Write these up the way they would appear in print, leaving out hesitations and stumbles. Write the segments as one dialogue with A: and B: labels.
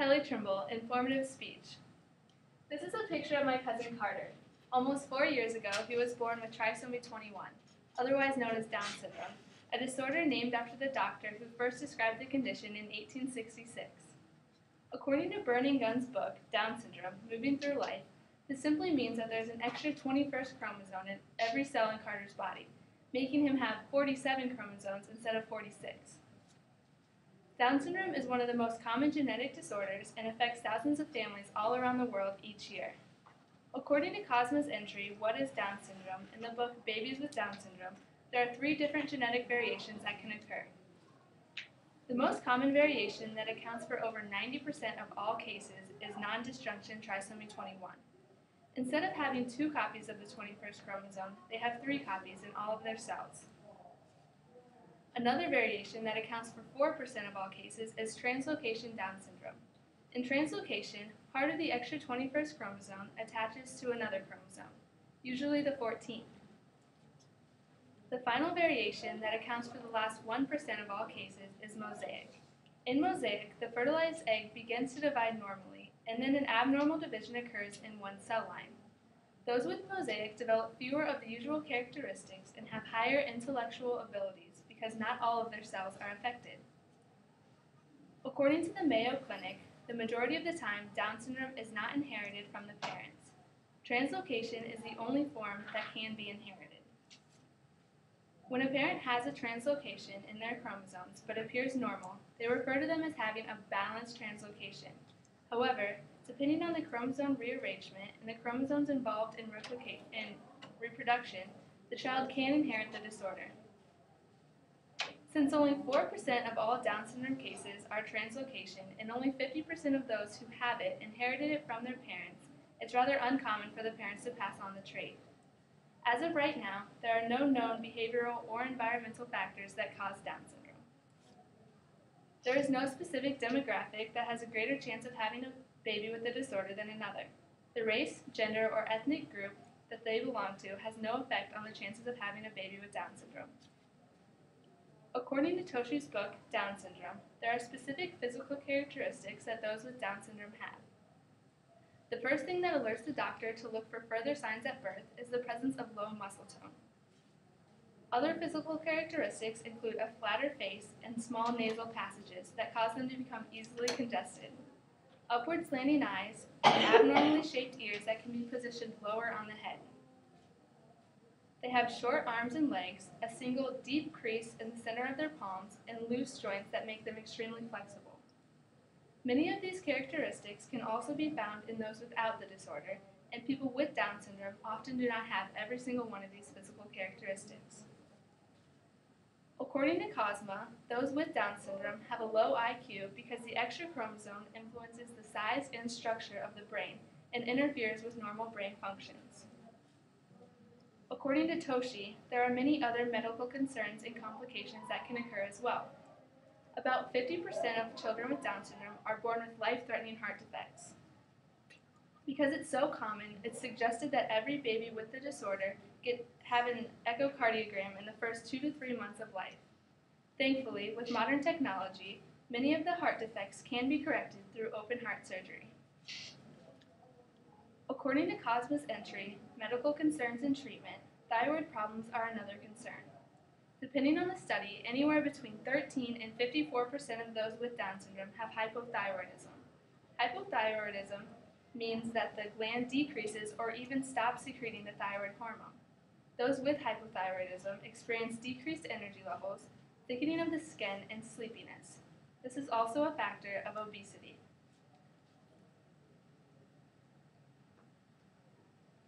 A: Kelly Trimble, Informative Speech. This is a picture of my cousin Carter. Almost 4 years ago, he was born with trisomy 21, otherwise known as Down syndrome, a disorder named after the doctor who first described the condition in 1866. According to Burning Gun's book, Down Syndrome, Moving Through Life, this simply means that there's an extra 21st chromosome in every cell in Carter's body, making him have 47 chromosomes instead of 46. Down syndrome is one of the most common genetic disorders and affects thousands of families all around the world each year. According to Cosma's entry, What is Down Syndrome, in the book Babies with Down Syndrome, there are 3 different genetic variations that can occur. The most common variation that accounts for over 90% of all cases is non-disjunction trisomy 21. Instead of having 2 copies of the 21st chromosome, they have 3 copies in all of their cells. Another variation that accounts for 4% of all cases is translocation Down syndrome. In translocation, part of the extra 21st chromosome attaches to another chromosome, usually the 14th. The final variation that accounts for the last 1% of all cases is mosaic. In mosaic, the fertilized egg begins to divide normally, and then an abnormal division occurs in one cell line. Those with mosaic develop fewer of the usual characteristics and have higher intellectual abilities because not all of their cells are affected. According to the Mayo Clinic, the majority of the time, Down syndrome is not inherited from the parents. Translocation is the only form that can be inherited. When a parent has a translocation in their chromosomes but appears normal, they refer to them as having a balanced translocation. However, depending on the chromosome rearrangement and the chromosomes involved in reproduction, the child can inherit the disorder. Since only 4% of all Down syndrome cases are translocation and only 50% of those who have it inherited it from their parents, it's rather uncommon for the parents to pass on the trait. As of right now, there are no known behavioral or environmental factors that cause Down syndrome. There is no specific demographic that has a greater chance of having a baby with the disorder than another. The race, gender, or ethnic group that they belong to has no effect on the chances of having a baby with Down syndrome. According to Toshi's book, Down Syndrome, there are specific physical characteristics that those with Down syndrome have. The first thing that alerts the doctor to look for further signs at birth is the presence of low muscle tone. Other physical characteristics include a flatter face and small nasal passages that cause them to become easily congested, upward slanting eyes, and abnormally shaped ears that can be positioned lower on the head. They have short arms and legs, a single deep crease in the center of their palms, and loose joints that make them extremely flexible. Many of these characteristics can also be found in those without the disorder, and people with Down syndrome often do not have every single one of these physical characteristics. According to Cosma, those with Down syndrome have a low IQ because the extra chromosome influences the size and structure of the brain and interferes with normal brain functions. According to Toshi, there are many other medical concerns and complications that can occur as well. About 50% of children with Down syndrome are born with life-threatening heart defects. Because it's so common, it's suggested that every baby with the disorder have an echocardiogram in the first 2 to 3 months of life. Thankfully, with modern technology, many of the heart defects can be corrected through open heart surgery. According to Cosma's entry, medical concerns and treatment, thyroid problems are another concern. Depending on the study, anywhere between 13 and 54% of those with Down syndrome have hypothyroidism. Hypothyroidism means that the gland decreases or even stops secreting the thyroid hormone. Those with hypothyroidism experience decreased energy levels, thickening of the skin, and sleepiness. This is also a factor of obesity.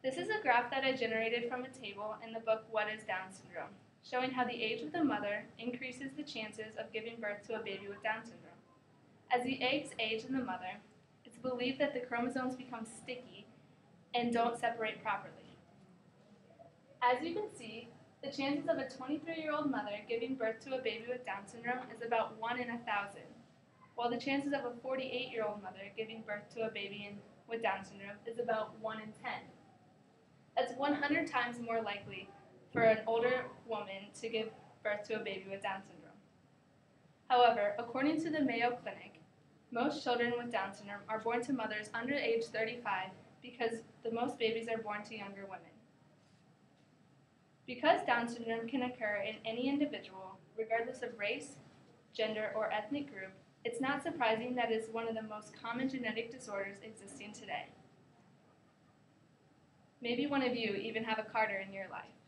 A: This is a graph that I generated from a table in the book What is Down Syndrome, showing how the age of the mother increases the chances of giving birth to a baby with Down syndrome. As the eggs age in the mother, it's believed that the chromosomes become sticky and don't separate properly. As you can see, the chances of a 23-year-old mother giving birth to a baby with Down syndrome is about 1 in 1,000, while the chances of a 48-year-old mother giving birth to a baby with Down syndrome is about 1 in 10. That's 100 times more likely for an older woman to give birth to a baby with Down syndrome. However, according to the Mayo Clinic, Most children with Down syndrome are born to mothers under age 35 because the most babies are born to younger women. Because Down syndrome can occur in any individual, regardless of race, gender, or ethnic group, it's not surprising that it is one of the most common genetic disorders existing today. Maybe one of you even have a Carter in your life.